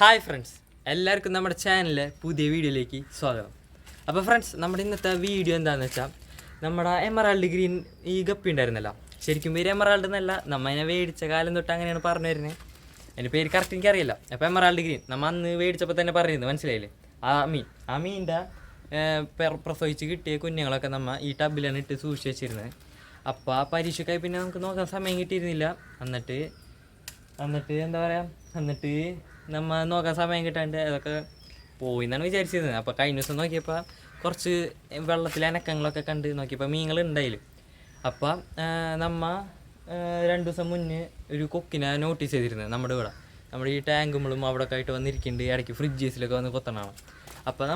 Hi friends, എല്ലാവർക്കും നമ്മുടെ ചാനലിലെ പുതിയ വീഡിയോയിലേക്ക് സ്വാഗതം. അപ്പോൾ ഫ്രണ്ട്സ്, നമ്മുടെ ഇന്നത്തെ വീഡിയോ എന്താണെന്ന് വെച്ചാൽ നമ്മുടെ എമറാൾഡ് ഗ്രീൻ ഈ ഗപ്പി ഉണ്ടായിരുന്നല്ലോ. ശരിക്കും പേര് എമറാൾഡ് എന്നല്ല, നമ്മൾ അതിനെ മേടിച്ച കാലം തൊട്ട് അങ്ങനെയാണ് പറഞ്ഞു വരുന്നത്. അതിൻ്റെ പേര് കറക്റ്റ് എനിക്കറിയില്ല. അപ്പോൾ എമറാൾഡ് ഗ്രീൻ നമ്മൾ അന്ന് മേടിച്ചപ്പോൾ തന്നെ പറഞ്ഞിരുന്നു, മനസ്സിലായില്ലേ? ആ മീനിൻ്റെ പ്രസവിച്ച് കിട്ടിയ കുഞ്ഞുങ്ങളൊക്കെ നമ്മൾ ഈ ടബിലാണ് ഇട്ട് സൂക്ഷിച്ച് വെച്ചിരുന്നത്. അപ്പോൾ ആ പരീക്ഷയ്ക്കായി പിന്നെ നമുക്ക് നോക്കാൻ സമയം കിട്ടിയിരുന്നില്ല. എന്നിട്ട് എന്താ പറയുക, നമ്മൾ നോക്കാൻ സമയം കിട്ടാണ്ട് അതൊക്കെ പോയി എന്നാണ് വിചാരിച്ചിരുന്നത്. അപ്പോൾ കഴിഞ്ഞ ദിവസം നോക്കിയപ്പോൾ കുറച്ച് വെള്ളത്തിലെ അനക്കങ്ങളൊക്കെ കണ്ട് നോക്കിയപ്പോൾ മീനുകൾ ഉണ്ടായില്ല. അപ്പം നമ്മൾ 2 ദിവസം മുന്നേ ഒരു കൊക്കിനെ നോട്ടീസ് ചെയ്തിരുന്നത് നമ്മുടെ ഈ ടാങ്കുമ്പോഴും അവിടെ ഒക്കെ ആയിട്ട് വന്നിരിക്കുന്നുണ്ട്. ഇടയ്ക്ക് ഫ്രിഡ്ജസിലൊക്കെ വന്ന് കൊത്തണമാണ്. അപ്പോൾ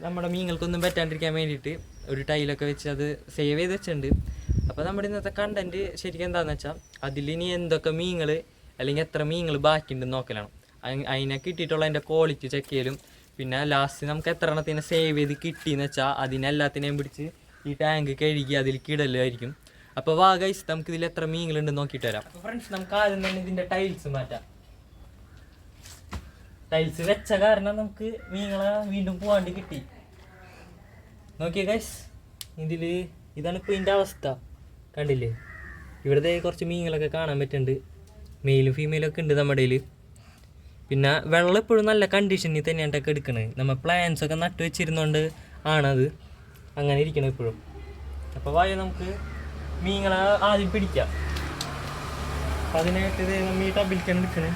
നമ്മുടെ മീനുകൾക്കൊന്നും പറ്റാണ്ടിരിക്കാൻ വേണ്ടിയിട്ട് ഒരു ടൈലൊക്കെ വെച്ച് അത് സേവ് ചെയ്ത് വെച്ചിട്ടുണ്ട്. അപ്പോൾ നമ്മുടെ ഇന്നത്തെ കണ്ടൻറ്റ് ശരിക്കും എന്താണെന്ന് വെച്ചാൽ അതിലിനി എന്തൊക്കെ മീനുകൾ അല്ലെങ്കിൽ എത്ര മീനുകൾ ബാക്കിയുണ്ടെന്ന് നോക്കലാണ്. അതിനെ കിട്ടിയിട്ടുള്ള അതിൻ്റെ ക്വാളിറ്റി ചെക്ക് ചെയ്യലും പിന്നെ ലാസ്റ്റ് നമുക്ക് എത്ര എണ്ണത്തിനെ സേവ് ചെയ്ത് കിട്ടിയെന്ന് വെച്ചാൽ അതിനെല്ലാത്തിനെയും പിടിച്ച് ഈ ടാങ്ക് കഴുകി അതിലേക്ക് ഇടലായിരിക്കും. അപ്പോൾ ഗൈസ്, നമുക്ക് ഇതിൽ എത്ര മീനുകളുണ്ടെന്ന് നോക്കിയിട്ട് വരാം. അപ്പോൾ ഫ്രണ്ട്സ്, നമുക്ക് ആദ്യം തന്നെ ഇതിൻ്റെ ടൈൽസ് മാറ്റാം. ടൈൽസ് വെച്ച കാരണം നമുക്ക് മീനുകളെ വീണ്ടും പോകാണ്ട് കിട്ടി. നോക്കിയേ ഗൈസ്, ഇതാണ് ഇപ്പോൾ ഇതിൻ്റെ അവസ്ഥ. കണ്ടില്ലേ? ഇവിടുത്തെ കുറച്ച് മീനുകളൊക്കെ കാണാൻ പറ്റുന്നുണ്ട്. മെയിലും ഫീമെയിലും ഒക്കെ ഉണ്ട് നമ്മുടെ കയ്യിൽ. പിന്നെ വെള്ളം എപ്പോഴും നല്ല കണ്ടീഷനിൽ തന്നെയായിട്ടൊക്കെ എടുക്കണത്. നമ്മൾ പ്ലാന്റ്സ് ഒക്കെ നട്ടു വെച്ചിരുന്നോണ്ട് ആണത് അങ്ങനെ ഇരിക്കണം എപ്പോഴും. അപ്പോൾ നമുക്ക് മീനുകളെ ആദ്യം പിടിക്കാം. അപ്പം അതിനായിട്ട് നമ്മൾ ഈ ടബിൽക്കാണ് എടുക്കണേ.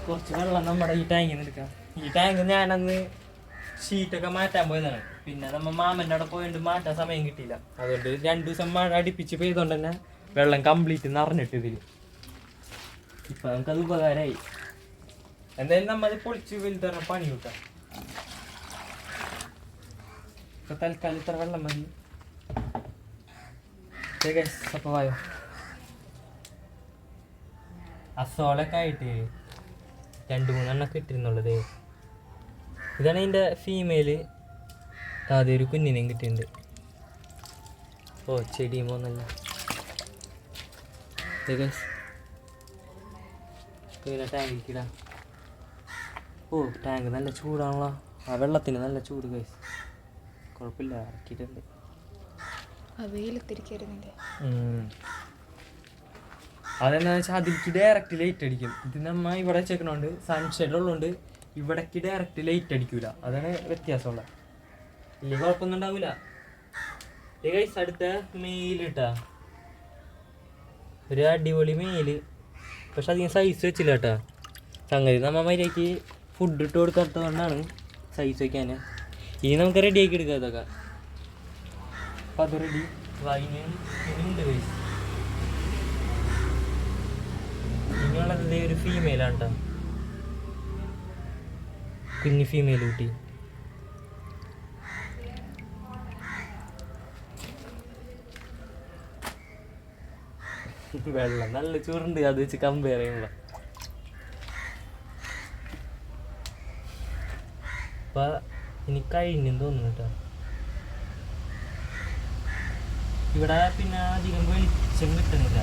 കുറച്ച് വെള്ളം നമ്മുടെ ഈ ടാങ്കിൽ നിന്ന് എടുക്കാം. ഈ ടാങ്ക് ഞാനന്ന് ഷീറ്റൊക്കെ മാറ്റാൻ പോയതാണ്. പിന്നെ നമ്മൾ മാമൻ്റെ അവിടെ പോയിട്ട് മാറ്റാൻ സമയം കിട്ടിയില്ല. അതുകൊണ്ട് 2 ദിവസം മഴ അടുപ്പിച്ച് പെയ്തുകൊണ്ട് തന്നെ വെള്ളം കംപ്ലീറ്റ് നിറഞ്ഞിട്ട് ഇതിൽ. ഇപ്പം നമുക്കത് ഉപകാരമായി. എന്തായാലും നമ്മൾ പൊളിച്ച് വലുതറ പണി കിട്ടാം. ഇപ്പം തൽക്കാലം ഇത്ര വെള്ളം മതി. അപ്പോൾ വായോ, അസോളൊക്കെ ആയിട്ട് 2-3 എണ്ണൊക്കെ ഇട്ടിരുന്നുള്ളത്. ഇതാണ് ഇതിൻ്റെ ഫീമെയിൽ. ആദ്യം ഒരു കുഞ്ഞിനെയും കിട്ടിയിട്ടുണ്ട്. ഓ, ചെടിയും പോന്നല്ല. ടാങ്കിടാം. ഓ, ടാങ്ക് നല്ല ചൂടാണല്ലോ. ആ വെള്ളത്തിന് നല്ല ചൂട് ഗൈസ്. കുഴപ്പമില്ല, ഇറക്കിയിട്ടുണ്ട്. അതെന്താണെന്ന് വെച്ചാൽ അതിലേക്ക് ഡയറക്റ്റ് ലൈറ്റ് അടിക്കും. ഇത് നമ്മൾ ഇവിടെ വെച്ചേക്കണോണ്ട് സൺഷെയ്ഡ് ഉള്ളതുകൊണ്ട് ഇവിടേക്ക് ഡയറക്റ്റ് ലൈറ്റ് അടിക്കൂല. അതാണ് വ്യത്യാസമുള്ള. ഇല്ലെങ്കിൽ കുഴപ്പമൊന്നും ഉണ്ടാവില്ല. ഗൈസ്, അടുത്ത മെയിലിട്ടാ ഒരു അടിപൊളി മെയിൽ. പക്ഷെ അധികം സൈസ് വെച്ചില്ല കേട്ടാ. സംഗതി നമ്മൾ മര്യാദയ്ക്ക് ഫുഡ് ഇട്ട് കൊടുക്കാത്തതുകൊണ്ടാണ് സൈസ് വയ്ക്കാൻ. ഇനി നമുക്ക് റെഡി ആക്കി എടുക്കാം ഇതൊക്കെ. അപ്പം അത് റെഡി വൈനുണ്ട് ഗൈസ്. ഇനിയുള്ളത് ഒരു ഫീമെയിലാണ് കേട്ടോ, കുഞ്ഞ് ഫീമെയിൽ കുട്ടി. വെള്ളം നല്ല ചൂടുണ്ട് അത് വെച്ച് കമ്പയർ ചെയ്യുമ്പോൾ. അപ്പം ഇനി കഴിഞ്ഞെന്ന് തോന്നുന്നു കേട്ടോ. ഇവിടെ പിന്നെ അധികം വെളിച്ചം കിട്ടുന്നില്ല.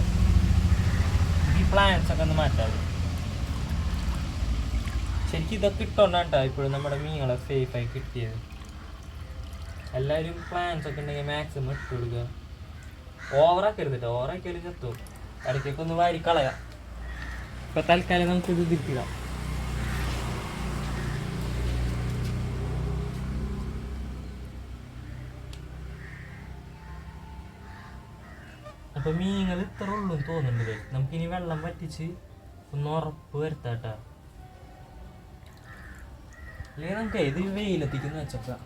ഈ പ്ലാന്റ്സ് ഒക്കെ ഒന്ന് മാറ്റാതെ. ശരിക്കും ഇതൊക്കെ ഇട്ടോണ്ടാണ് കേട്ടോ ഇപ്പോഴും നമ്മുടെ മീനുകളെ സേഫായി കിട്ടിയത്. എല്ലാവരും പ്ലാന്റ്സ് ഒക്കെ ഉണ്ടെങ്കിൽ മാക്സിമം ഇട്ട് കൊടുക്കുക. ഓവറാക്കരുത് കേട്ടോ, ഓവറാക്കിയാലും ചത്തു. ഇടയ്ക്കൊക്കെ ഒന്ന് വാരി കളയാം. ഇപ്പം തൽക്കാലം നമുക്കിത് തിരിക്കാം. അപ്പം മീനുകൾ ഇത്ര ഉള്ളൂ തോന്നുന്നുണ്ട്. നമുക്കിനി വെള്ളം വറ്റിച്ച് ഒന്ന് ഉറപ്പ് വരുത്താട്ടാ. അല്ലെങ്കിൽ നമുക്ക് ഇത് വെയിലെത്തിക്കുന്ന വെച്ചപ്പോ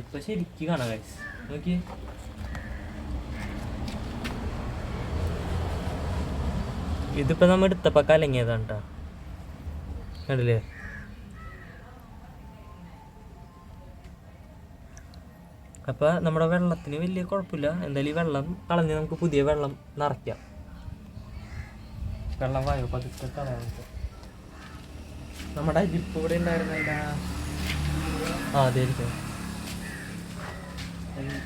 ഇപ്പൊ ശരിക്കും കാണാം ഗൈസ്. നോക്കി, ഇതിപ്പോൾ നമ്മൾ എടുത്തപ്പോൾ കലങ്ങിയതാണ് കേട്ടോ. കണ്ടില്ലേ? അപ്പോൾ നമ്മുടെ വെള്ളത്തിന് വലിയ കുഴപ്പമില്ല. എന്തായാലും ഈ വെള്ളം കളഞ്ഞ് നമുക്ക് പുതിയ വെള്ളം നിറയ്ക്കാം. വെള്ളം വായോ പതുക്കെ കളയാൻ. നമ്മുടെ അരിപ്പ് ഇവിടെ ഉണ്ടായിരുന്നില്ല. അതായിരിക്കും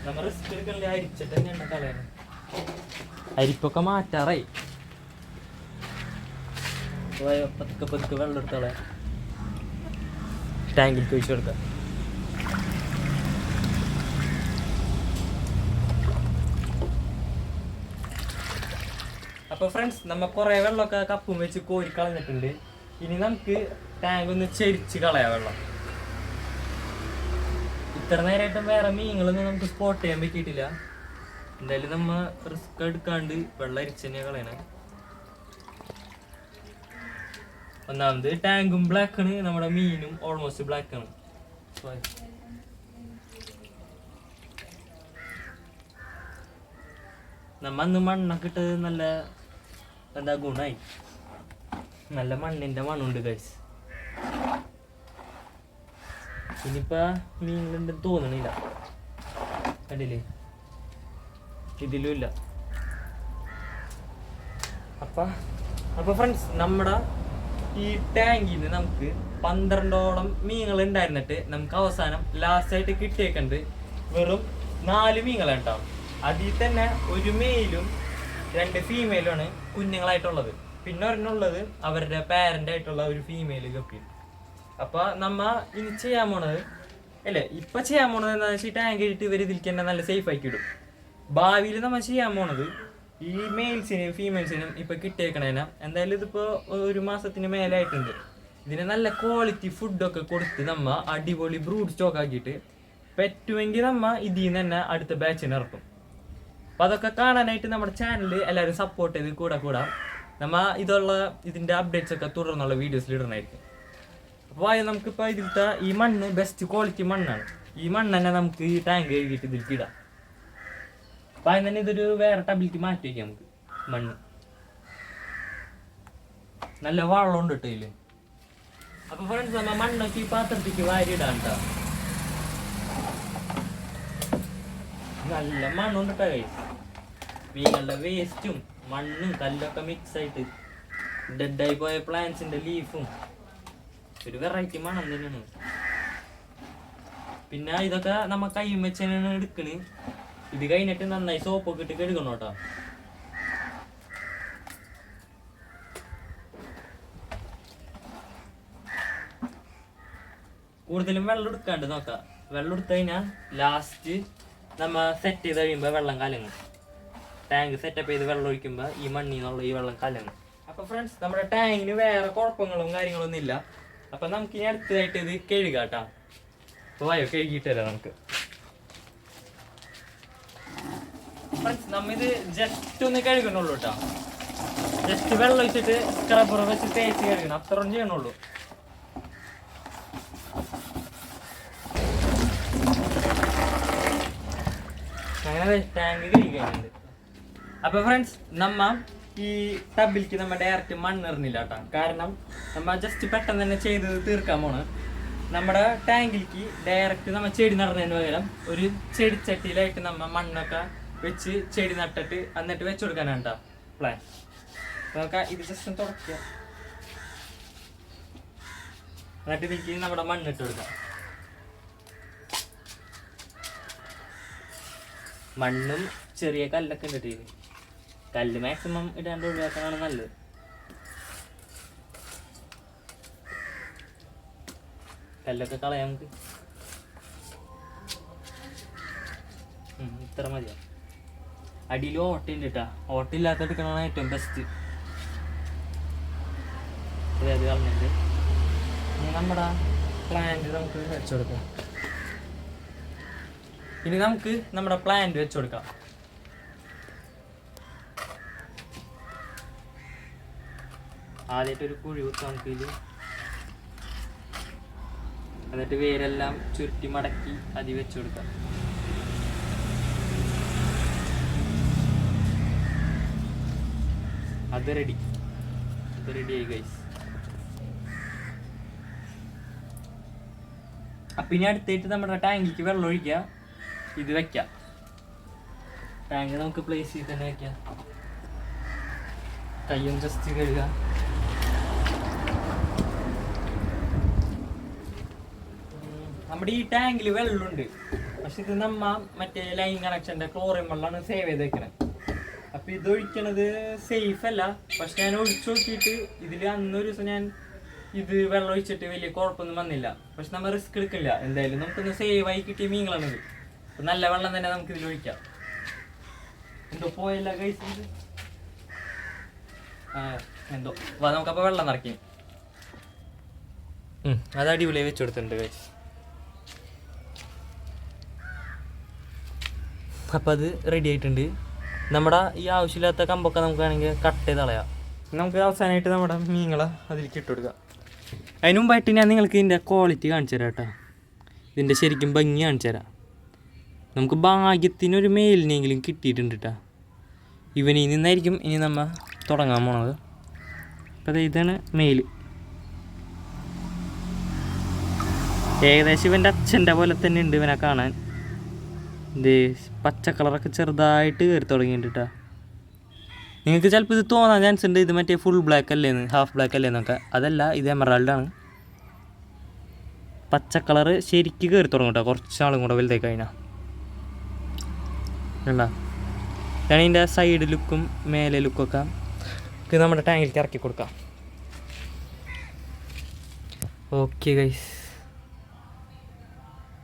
നമ്മൾ റിസ്ക് എടുക്കണില്ല. അരിച്ചിട്ട് തന്നെയാണ് കളയണം. അരിപ്പൊക്കെ മാറ്റാറായി. പതുക്കെ പതുക്കെ വെള്ളം എടുത്തോളെ ടാങ്കിലേക്ക് ഒഴിച്ചു കൊടുക്കാം. അപ്പോൾ ഫ്രണ്ട്സ് നമ്മൾ കുറേ വെള്ളമൊക്കെ കപ്പും വെച്ച് കോരി കളഞ്ഞിട്ടുണ്ട്. ഇനി നമുക്ക് ടാങ്ക് ഒന്ന് ചെരിച്ച് കളയാം വെള്ളം. ഇത്ര നേരമായിട്ടും വേറെ മീനുകളൊന്നും നമുക്ക് സ്പോട്ട് ചെയ്യാൻ പറ്റിയിട്ടില്ല. എന്തായാലും നമ്മൾ റിസ്ക് എടുക്കാണ്ട് വെള്ളം അരിച്ച് തന്നെ കളയണേ. ഒന്നാമത് ടാങ്കും ബ്ലാക്കാണ്, നമ്മുടെ മീനും ഓൾമോസ്റ്റ് ബ്ലാക്കാണ്. നമ്മ അന്ന് മണ്ണൊക്കെ ഇട്ടത് നല്ല എന്താ ഗുണമായി, നല്ല മണ്ണിന്റെ മണ്ണുണ്ട് ഗൈസ്. ഇനിയിപ്പോ മീനുണ്ടെന്ന് തോന്നണില്ല, കണ്ടില്ലേ, ഇതിലും ഇല്ല. അപ്പൊ ഫ്രണ്ട്സ്, നമ്മുടെ ഈ ടാങ്കിൽ നിന്ന് നമുക്ക് 12ഓളം മീനുകൾ ഉണ്ടായിരുന്നിട്ട് നമുക്ക് അവസാനം ലാസ്റ്റ് ആയിട്ട് കിട്ടിയേക്കണ്ട് വെറും 4 മീനുകളുണ്ടാവും. അതിൽ തന്നെ ഒരു മെയിലും 2 ഫീമെയിലുമാണ് കുഞ്ഞുങ്ങളായിട്ടുള്ളത്. പിന്നെ ഒരെണ്ണുള്ളത് അവരുടെ പാരന്റ് ആയിട്ടുള്ള ഒരു ഫീമെയിൽ ഗപ്പി. അപ്പൊ നമ്മ ഇനി ചെയ്യാൻ പോണത് ഇപ്പൊ ചെയ്യാൻ പോണത് എന്താണെന്ന് വെച്ചാൽ ടാങ്ക് ഇട്ട് ഇവർ ഇതിലേക്ക് തന്നെ നല്ല സേഫ് ആക്കി ഇടും. ഭാവിയിൽ നമ്മൾ ചെയ്യാൻ പോണത് ഈ മെയിൽസിനും ഫീമെയിൽസിനും ഇപ്പൊ കിട്ടിയേക്കണേന എന്തായാലും ഇതിപ്പോ 1 മാസത്തിന് മേലായിട്ടുണ്ട്. ഇതിന് നല്ല ക്വാളിറ്റി ഫുഡൊക്കെ കൊടുത്ത് നമ്മ അടിപൊളി ബ്രൂഡ് സ്റ്റോക്ക് ആക്കിയിട്ട് പറ്റുമെങ്കിൽ നമ്മ ഇതിൽ നിന്ന് തന്നെ അടുത്ത ബാച്ചിന് ഇറക്കും. അപ്പൊ അതൊക്കെ കാണാനായിട്ട് നമ്മുടെ ചാനൽ എല്ലാവരും സപ്പോർട്ട് ചെയ്ത് കൂടെ നമ്മ ഇതിന്റെ അപ്ഡേറ്റ്സ് ഒക്കെ തുടർന്നുള്ള വീഡിയോസിൽ ഇടണമായിരിക്കും. അപ്പോൾ നമുക്കിപ്പോ ഇതിലത്തെ ഈ മണ്ണ് ബെസ്റ്റ് ക്വാളിറ്റി മണ്ണാണ്. ഈ മണ്ണ് തന്നെ നമുക്ക് ഈ ടാങ്ക് കഴുകിയിട്ട് ഇതിലേക്ക് ഇടാം. അപ്പൊ അതിന് തന്നെ ഇതൊരു വേറെ ടബിലേക്ക് മാറ്റി വയ്ക്കാം നമുക്ക്. മണ്ണ് നല്ല വെള്ളമുണ്ട് കേട്ടോ ഇതില്. അപ്പൊ ഫ്രണ്ട്സ്, നമ്മ മണ്ണൊക്കെ ഈ പാത്രത്തേക്ക് വാരി ഇടാൻ കേട്ടോ. നല്ല മണ്ണുണ്ട് കേട്ടോ ഗൈസ്. മീനുകളുടെ വേസ്റ്റും മണ്ണും കല്ലൊക്കെ മിക്സ് ആയിട്ട് ഡെഡായി പോയ പ്ലാന്റ്സിന്റെ ലീഫും ഒരു വെറൈറ്റി മണം തന്നെയാണ്. പിന്നെ ഇതൊക്കെ നമ്മ കൈയും വെച്ചാണ് എടുക്കണ്. ഇത് കഴിഞ്ഞിട്ട് നന്നായി സോപ്പൊക്കെ ഇട്ട് കഴുകണം കേട്ടോ. കൂടുതലും വെള്ളം എടുക്കാണ്ട് നോക്കാം. വെള്ളം എടുത്തു കഴിഞ്ഞാൽ ലാസ്റ്റ് നമ്മ സെറ്റ് ചെയ്ത് കഴിയുമ്പോൾ വെള്ളം കലങ്ങും. ടാങ്ക് സെറ്റപ്പ് ചെയ്ത് വെള്ളം ഒഴിക്കുമ്പോൾ ഈ മണ്ണിൽ നിന്നുള്ള ഈ വെള്ളം കലങ്ങും. അപ്പൊ ഫ്രണ്ട്സ്, നമ്മുടെ ടാങ്കിന് വേറെ കുഴപ്പങ്ങളും കാര്യങ്ങളൊന്നും ഇല്ല. അപ്പൊ നമുക്ക് ഇനി അടുത്തതായിട്ട് ഇത് കഴുകാട്ടാ. അപ്പൊ വായോ കഴുകിയിട്ട് തരാം നമുക്ക്. ഫ്രണ്ട്സ്, നമ്മ ഇത് ജസ്റ്റ് ഒന്ന് കഴുകണുള്ളൂ കേട്ടോ. ജസ്റ്റ് വെള്ളം ഒഴിച്ചിട്ട് സ്ക്രബ്ബർ വെച്ച് തേച്ച് കഴുകണം, അത്രയും ചെയ്യണുള്ളൂ. അങ്ങനെ ടാങ്ക് കഴുകാനുണ്ട്. അപ്പൊ ഫ്രണ്ട്സ്, നമ്മ ഈ ടബിലേക്ക് നമ്മ ഡയറക്റ്റ് മണ്ണെറിഞ്ഞില്ല കേട്ടോ. കാരണം നമ്മ ജസ്റ്റ് പെട്ടെന്ന് തന്നെ ചെയ്ത് തീർക്കാൻ പോണ്. നമ്മുടെ ടാങ്കിലേക്ക് ഡയറക്റ്റ് നമ്മ ചെടി നടന്നതിന് പകരം ഒരു ചെടിച്ചട്ടിയിലായിട്ട് നമ്മ മണ്ണൊക്കെ വെച്ച് ചെടി നട്ടിട്ട് എന്നിട്ട് വെച്ചു കൊടുക്കാനാണ് കേട്ടോ പ്ലാൻ. നമുക്ക് ഇത് ജസ്റ്റ് തുടക്കുക, എന്നിട്ട് ഇതിലേക്ക് നമ്മുടെ മണ്ണിട്ട് കൊടുക്കാം. മണ്ണും ചെറിയ കല്ലൊക്കെ ഇട്ടിട്ട്, കല്ല് മാക്സിമം ഇടാണ്ട് ഒഴിവാക്കാനാണ് നല്ലത്. കല്ലൊക്കെ കളയാം നമുക്ക്. ഇത്ര മതിയാ. അടിയിൽ ഓട്ടയുണ്ട് കേട്ടാ. ഓട്ടയില്ലാത്ത എടുക്കണതാണ് ഏറ്റവും ബെസ്റ്റ്. അത് കളഞ്ഞിട്ട് നമ്മുടെ പ്ലാന്റ് നമുക്ക് വെച്ചു കൊടുക്കാം. ഇനി നമുക്ക് നമ്മുടെ പ്ലാന്റ് വെച്ചു കൊടുക്കാം. ആദ്യമായിട്ടൊരു കുഴി കുത്താം നമുക്ക് ഇതിൽ. എന്നിട്ട് വേരെല്ലാം ചുരുട്ടി മടക്കി അതി വെച്ചു കൊടുക്കാം. അത് റെഡിയായി ഗൈസ്. അപ്പൊ ഇനി അടുത്തായിട്ട് നമ്മുടെ ടാങ്കിക്ക് വെള്ളം ഒഴിക്കുക, ഇത് വെക്കാം. ടാങ്ക് നമുക്ക് പ്ലേസ് ചെയ്ത് തന്നെ വെക്കാം. കയ്യും ജസ്റ്റ് കഴുകുക. നമ്മുടെ ഈ ടാങ്കിൽ വെള്ളമുണ്ട്, പക്ഷെ ഇത് നമ്മ മറ്റേ ലൈൻ കണക്ഷന്റെ ക്ലോറിൻ വെള്ളമാണ് സേവ് ചെയ്ത് വെക്കണത്. അപ്പം ഇതൊഴിക്കണത് സേഫ് അല്ല. പക്ഷെ ഞാൻ ഒഴിച്ചു നോക്കിയിട്ട് ഇതിൽ അന്നൊരു ദിവസം ഞാൻ ഇത് വെള്ളം ഒഴിച്ചിട്ട് വലിയ കുഴപ്പമൊന്നും വന്നില്ല. പക്ഷെ നമ്മൾ റിസ്ക് എടുക്കില്ല. എന്തായാലും നമുക്കൊന്ന് സേവായി കിട്ടിയ മീനുകളാണിത്. അപ്പം നല്ല വെള്ളം തന്നെ നമുക്ക് ഇതിൽ ഒഴിക്കാം. എന്തോ പോയല്ല കഴിച്ചത്. എന്തോ നമുക്കപ്പോൾ വെള്ളം നിറയ്ക്കും. അത് അടിപൊളിയായി വെച്ച് കൊടുത്തിട്ടുണ്ട് കഴിച്ച്. അപ്പം അത് റെഡി ആയിട്ടുണ്ട്. നമ്മുടെ ഈ ആവശ്യമില്ലാത്ത കമ്പൊക്കെ നമുക്ക് വേണമെങ്കിൽ കട്ട് ചെയ്ത് കളയാം. നമുക്ക് അവസാനമായിട്ട് നമ്മുടെ മീനുകളെ അതിലേക്ക് ഇട്ട് കൊടുക്കാം. അതിന് മുമ്പായിട്ട് ഞാൻ നിങ്ങൾക്ക് ഇതിൻ്റെ ക്വാളിറ്റി കാണിച്ചു തരാം കേട്ടോ. ഇതിൻ്റെ ശരിക്കും ഭംഗി കാണിച്ചു തരാം. നമുക്ക് ഭാഗ്യത്തിനൊരു മെയിലിനെങ്കിലും കിട്ടിയിട്ടുണ്ട് കേട്ടോ. ഇവനിൽ നിന്നായിരിക്കും ഇനി നമ്മൾ തുടങ്ങാൻ പോണത്. അപ്പോൾ ഇതാണ് മെയിൽ. ഏകദേശം ഇവൻ്റെ അച്ഛൻ്റെ പോലെ തന്നെ ഉണ്ട് ഇവനെ കാണാൻ. ഇത് പച്ച കളറൊക്കെ ചെറുതായിട്ട് കയറി തുടങ്ങിയിട്ടുണ്ട് കേട്ടോ. നിങ്ങൾക്ക് ചിലപ്പോൾ ഇത് തോന്നാൻ ചാൻസ് ഉണ്ട് ഇത് മറ്റേ ഫുൾ ബ്ലാക്ക് അല്ലേന്ന്, ഹാഫ് ബ്ലാക്ക് അല്ലേന്നൊക്കെ. അതല്ല, ഇത് എമറാൾഡാണ്. പച്ച കളറ് ശരിക്ക് കയറി തുടങ്ങും കേട്ടോ, കുറച്ചാളും കൂടെ വലുതായി കഴിഞ്ഞാൽ. കണ്ടോ, ഞാൻ ഇതിൻ്റെ സൈഡ് ലുക്കും മേലെ ലുക്കൊക്കെ ഇത് നമ്മുടെ ടാങ്കിലേക്ക് ഇറക്കി കൊടുക്കാം. ഓക്കെ ഗൈസ്,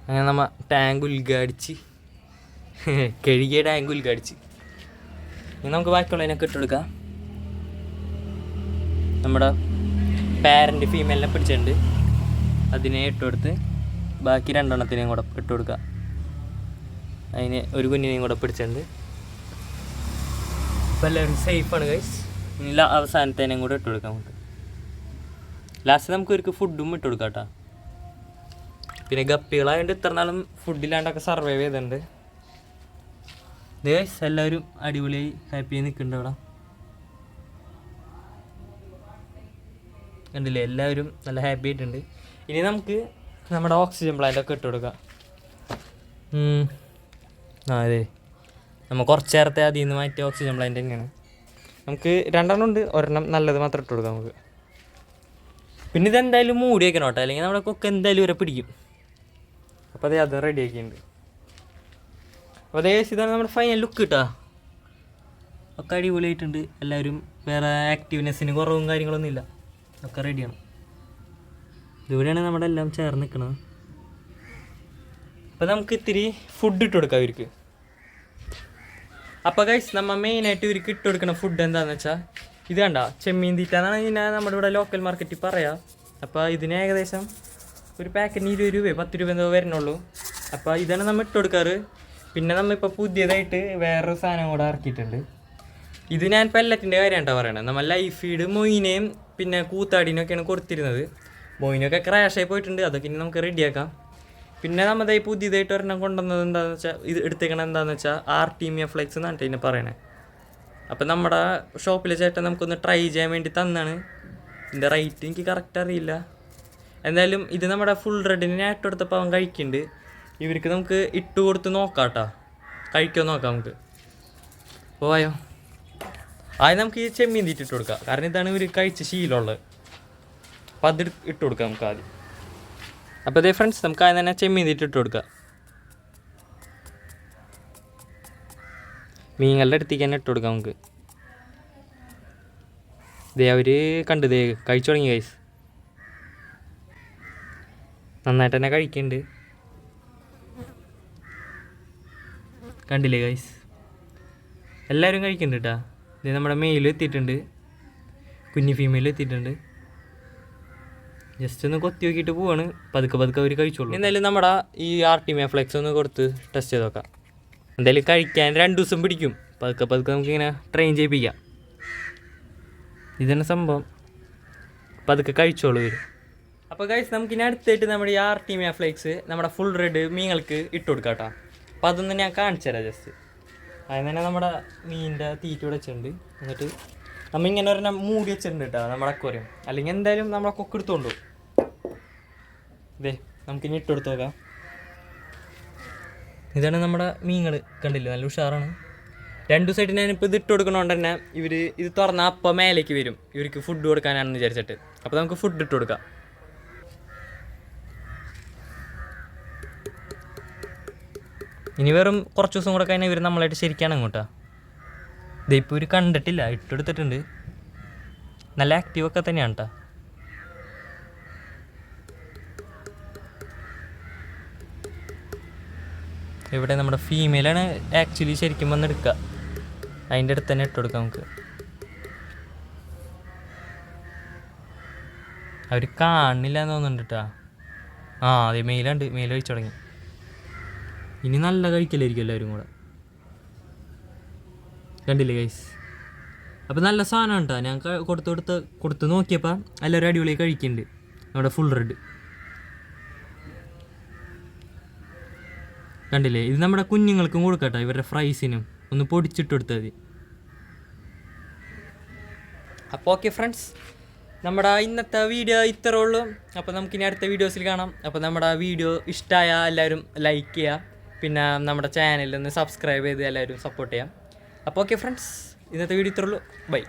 അങ്ങനെ നമ്മൾ ടാങ്ക് ഉദ്ഘാടിച്ച് കഴുകിയ ടാങ്ക് ഉദ്ഘാടിച്ച് ഇനി നമുക്ക് ബാക്കിയുള്ളതിനൊക്കെ ഇട്ടെടുക്കാം. നമ്മുടെ പാരൻ്റ് ഫീമെയിലിനെ പിടിച്ചിട്ടുണ്ട്, അതിനെ ഇട്ടുകൊടുത്ത് ബാക്കി രണ്ടെണ്ണത്തിനെയും കൂടെ ഇട്ട് കൊടുക്കുക. അതിന് ഒരു കുഞ്ഞിനെയും കൂടെ പിടിച്ചിട്ടുണ്ട്. അപ്പോൾ എല്ലാവരും സേഫാണ് ഗൈസ്. ഇനി അവസാനത്തേനെയും കൂടെ ഇട്ട് കൊടുക്കാം. നമുക്ക് ലാസ്റ്റ് നമുക്ക് ഒരു ഫുഡും ഇട്ട് കൊടുക്കാം കേട്ടോ. പിന്നെ ഗപ്പികളായതുകൊണ്ട് ഇത്ര നാളും ഫുഡില്ലാണ്ടൊക്കെ സർവൈവ് ചെയ്തിട്ടുണ്ട്. ഗൈസ് എല്ലാവരും അടിപൊളിയായി ഹാപ്പിയായി നിൽക്കുന്നുണ്ട് അവിടെ. കണ്ടില്ലേ, എല്ലാവരും നല്ല ഹാപ്പി ആയിട്ടുണ്ട്. ഇനി നമുക്ക് നമ്മുടെ ഓക്സിജൻ പ്ലാന്റൊക്കെ ഇട്ട് കൊടുക്കാം. അതെ, നമ്മൾ കുറച്ച് നേരത്തെ അതിൽ നിന്ന് മാറ്റിയ ഓക്സിജൻ പ്ലാന്റ് തന്നെയാണ്. നമുക്ക് രണ്ടെണ്ണം ഉണ്ട്, ഒരെണ്ണം നല്ലത് മാത്രം ഇട്ട് കൊടുക്കാം നമുക്ക്. പിന്നെ ഇതെന്തായാലും മൂടി വയ്ക്കണം കേട്ടോ, അല്ലെങ്കിൽ നമ്മുടെ കൊക്ക് എന്തായാലും ഇവരെ പിടിക്കും. അപ്പോൾ അതെ, അത് റെഡി ആക്കിയിട്ടുണ്ട്. അപ്പോൾ അതേ ഇതാണ് നമ്മുടെ ഫൈനൽ ലുക്ക് കിട്ടുക. ഒക്കെ അടിപൊളിയായിട്ടുണ്ട്. എല്ലാവരും വേറെ ആക്റ്റീവ്നെസ്സിന് കുറവും കാര്യങ്ങളൊന്നും ഇല്ല, ഒക്കെ റെഡിയാണ്. ഇതുകൂടെയാണ് നമ്മുടെ എല്ലാം ചേർന്ന് നിൽക്കുന്നത്. അപ്പോൾ നമുക്ക് ഇത്തിരി ഫുഡ് ഇട്ട് കൊടുക്കാം ഇവർക്ക്. അപ്പോൾ ഗൈസ്, നമ്മൾ മെയിനായിട്ട് ഇവർക്ക് ഇട്ട് കൊടുക്കുന്ന ഫുഡ് എന്താണെന്ന് വെച്ചാൽ ഇത് കണ്ട ചെമ്മീൻ തീറ്റ എന്നാണ് ഇതിനെ നമ്മുടെ ഇവിടെ ലോക്കൽ മാർക്കറ്റിൽ പറയാം. അപ്പോൾ ഇതിന് ഏകദേശം ഒരു പാക്കറ്റിന് 20 രൂപ 10 രൂപ എന്തോ വരുന്നുള്ളൂ. അപ്പോൾ ഇതാണ് നമ്മൾ ഇട്ട് കൊടുക്കാറ്. പിന്നെ നമ്മളിപ്പോൾ പുതിയതായിട്ട് വേറൊരു സാധനം കൂടെ ഇറക്കിയിട്ടുണ്ട്. ഇത് ഞാൻ പെല്ലറ്റിൻ്റെ കാര്യമാണ് കേട്ടോ പറയണത്. നമ്മൾ ലൈഫ് ഫീഡ് മൊയിനെയും പിന്നെ കൂത്താടിനൊക്കെയാണ് കൊടുത്തിരുന്നത്. മൊയിനൊക്കെ ക്രാഷായി പോയിട്ടുണ്ട്, അതൊക്കെ ഇനി നമുക്ക് റെഡിയാക്കാം. പിന്നെ നമ്മുടെ പുതിയതായിട്ട് ഒരെണ്ണം കൊണ്ടുവന്നത് എന്താണെന്ന് വെച്ചാൽ ഇത് എടുത്തേക്കണം എന്താണെന്ന് വെച്ചാൽ ആർട്ടീമിയ ഫ്ലെക്സ് എന്നാണ് ഇതിനെ പറയണേ. അപ്പം നമ്മുടെ ഷോപ്പിലെ ചേട്ടൻ നമുക്കൊന്ന് ട്രൈ ചെയ്യാൻ വേണ്ടി തന്നാണ്. ഇതിൻ്റെ റേറ്റ് എനിക്ക് കറക്റ്റ് അറിയില്ല. എന്തായാലും ഇത് നമ്മുടെ ഫുൾ റെഡിന് ഞാൻ ഇട്ട് കൊടുത്തപ്പോൾ അവൻ കഴിക്കുന്നുണ്ട്. ഇവർക്ക് നമുക്ക് ഇട്ട് കൊടുത്ത് നോക്കാം കേട്ടോ, കഴിക്കുമോ നോക്കാം നമുക്ക്. പോയോ, ആദ്യം നമുക്ക് ഈ ചെമ്മീൻ തീറ്റ ഇട്ട് കൊടുക്കാം, കാരണം ഇതാണ് ഇവർ കഴിച്ച് ശീലമുള്ളത്. അപ്പം അത് ഇട്ട് കൊടുക്കാം നമുക്ക് ആദ്യം. അപ്പോൾ അതേ ഫ്രണ്ട്സ്, നമുക്ക് ആദ്യം തന്നെ ചെമ്മീൻ തീറ്റ ഇട്ട് കൊടുക്കാം. മീനുകളുടെ അടുത്തേക്ക് തന്നെ ഇട്ട് കൊടുക്കാം നമുക്ക്. ദേ അവർ കണ്ട് ദേ കഴിച്ചു തുടങ്ങി ഗൈസ്, നന്നായിട്ട് തന്നെ കഴിക്കുന്നുണ്ട്. കണ്ടില്ലേ ഗൈസ്, എല്ലാവരും കഴിക്കുന്നുണ്ട് കേട്ടോ. ഇത് നമ്മുടെ മെയിൽ എത്തിയിട്ടുണ്ട്, കുഞ്ഞി ഫീമെയിൽ എത്തിയിട്ടുണ്ട്. ജസ്റ്റ് ഒന്ന് കൊത്തി നോക്കിയിട്ട് പോവാണ്. പതുക്കെ പതുക്കെ അവർ കഴിച്ചോളൂ. എന്തായാലും നമ്മുടെ ഈ ആർട്ടിമിയ ഫ്ലെക്സ് ഒന്ന് കൊടുത്ത് ടെസ്റ്റ് ചെയ്ത് നോക്കാം. എന്തായാലും കഴിക്കാൻ 2 ദിവസം പിടിക്കും. പതുക്കെ പതുക്കെ നമുക്കിങ്ങനെ ട്രെയിൻ ചെയ്യിപ്പിക്കാം. ഇതാണ് സംഭവം, പതുക്കെ കഴിച്ചോളൂ വരും. അപ്പോൾ ഗൈസ്, നമുക്കിനി അടുത്തായിട്ട് നമ്മുടെ ഈ ആർട്ടിമിയ ഫ്ലെക്സ് നമ്മുടെ ഫുൾ റെഡ് മീനുകൾക്ക് ഇട്ട് കൊടുക്കാം കേട്ടോ. അപ്പോൾ അതൊന്ന് ഞാൻ കാണിച്ചു തരാം ജസ്റ്റ്. അതിന് തന്നെ നമ്മുടെ മീനിൻ്റെ തീറ്റ ഇവിടെ വെച്ചിട്ടുണ്ട്. എന്നിട്ട് നമ്മൾ ഇങ്ങനെ ഒരെണ്ണം മൂടി വെച്ചിട്ടുണ്ട് കേട്ടോ നമ്മുടെ അക്വേറിയം, അല്ലെങ്കിൽ എന്തായാലും നമ്മളെ കൊക്ക് എടുത്തുകൊണ്ടു. ഇതേ നമുക്കിനി ഇട്ട് കൊടുത്ത് നോക്കാം. ഇതാണ് നമ്മുടെ മീനുകൾ, കണ്ടില്ലേ നല്ല ഉഷാറാണ്. 2 ദിവസമായിട്ട് ഞാനിപ്പോൾ ഇത് ഇട്ട് കൊടുക്കണോണ്ട് തന്നെ ഇവർ ഇത് തുറന്നാൽ അപ്പം മേലേക്ക് വരും, ഇവർക്ക് ഫുഡ് കൊടുക്കാനാണെന്ന് വിചാരിച്ചിട്ട്. അപ്പോൾ നമുക്ക് ഫുഡ് ഇട്ട് കൊടുക്കാം. ഇനി വെറും കുറച്ച് ദിവസം കൂടെ കഴിഞ്ഞാൽ ഇവർ നമ്മളായിട്ട് ശരിക്കാണ് അങ്ങോട്ടാ. ഇതിപ്പോൾ ഒരു കണ്ടിട്ടില്ല, ഇട്ടെടുത്തിട്ടുണ്ട്. നല്ല ആക്റ്റീവൊക്കെ തന്നെയാണ് കേട്ടോ. ഇവിടെ നമ്മുടെ ഫീമെയിലാണ് ആക്ച്വലി ശരിക്കും വന്നെടുക്കുക. അതിൻ്റെ അടുത്ത് തന്നെ ഇട്ട് കൊടുക്കാം നമുക്ക്. അവർ കാണില്ല എന്ന് തോന്നുന്നുണ്ട് കേട്ടോ. അതെ മെയിലുണ്ട്, മെയിൽ കഴിച്ചു തുടങ്ങി. ഇനി നല്ല കഴിക്കലായിരിക്കും എല്ലാവരും കൂടെ. കണ്ടില്ലേ ഗൈസ്? അപ്പോൾ നല്ല സാധനമാണ് കേട്ടോ. ഞാൻ കൊടുത്ത് നോക്കിയപ്പോൾ എല്ലാവരും അടിപൊളി കഴിക്കുന്നുണ്ട്. നമ്മുടെ ഫുൾ റെഡ് കണ്ടില്ലേ? ഇത് നമ്മുടെ കുഞ്ഞുങ്ങൾക്കും കൊടുക്കട്ടോ, ഇവരുടെ ഫ്രൈസിനും ഒന്ന് പൊടിച്ചിട്ട് കൊടുത്താൽ മതി. അപ്പോൾ ഓക്കെ ഫ്രണ്ട്സ്, നമ്മുടെ ഇന്നത്തെ വീഡിയോ ഇത്രേ ഉള്ളൂ. അപ്പോൾ നമുക്കിനി അടുത്ത വീഡിയോസിൽ കാണാം. അപ്പോൾ നമ്മുടെ വീഡിയോ ഇഷ്ടമായ എല്ലാവരും ലൈക്ക് ചെയ്യുക, പിന്നെ നമ്മുടെ ചാനലിൽ ഒന്ന് സബ്സ്ക്രൈബ് ചെയ്ത് എല്ലാവരും സപ്പോർട്ട് ചെയ്യാം. അപ്പോൾ ഓക്കെ ഫ്രണ്ട്സ്, ഇന്നത്തെ വീഡിയോ ഇത്രേ ഉള്ളൂ. ബൈ.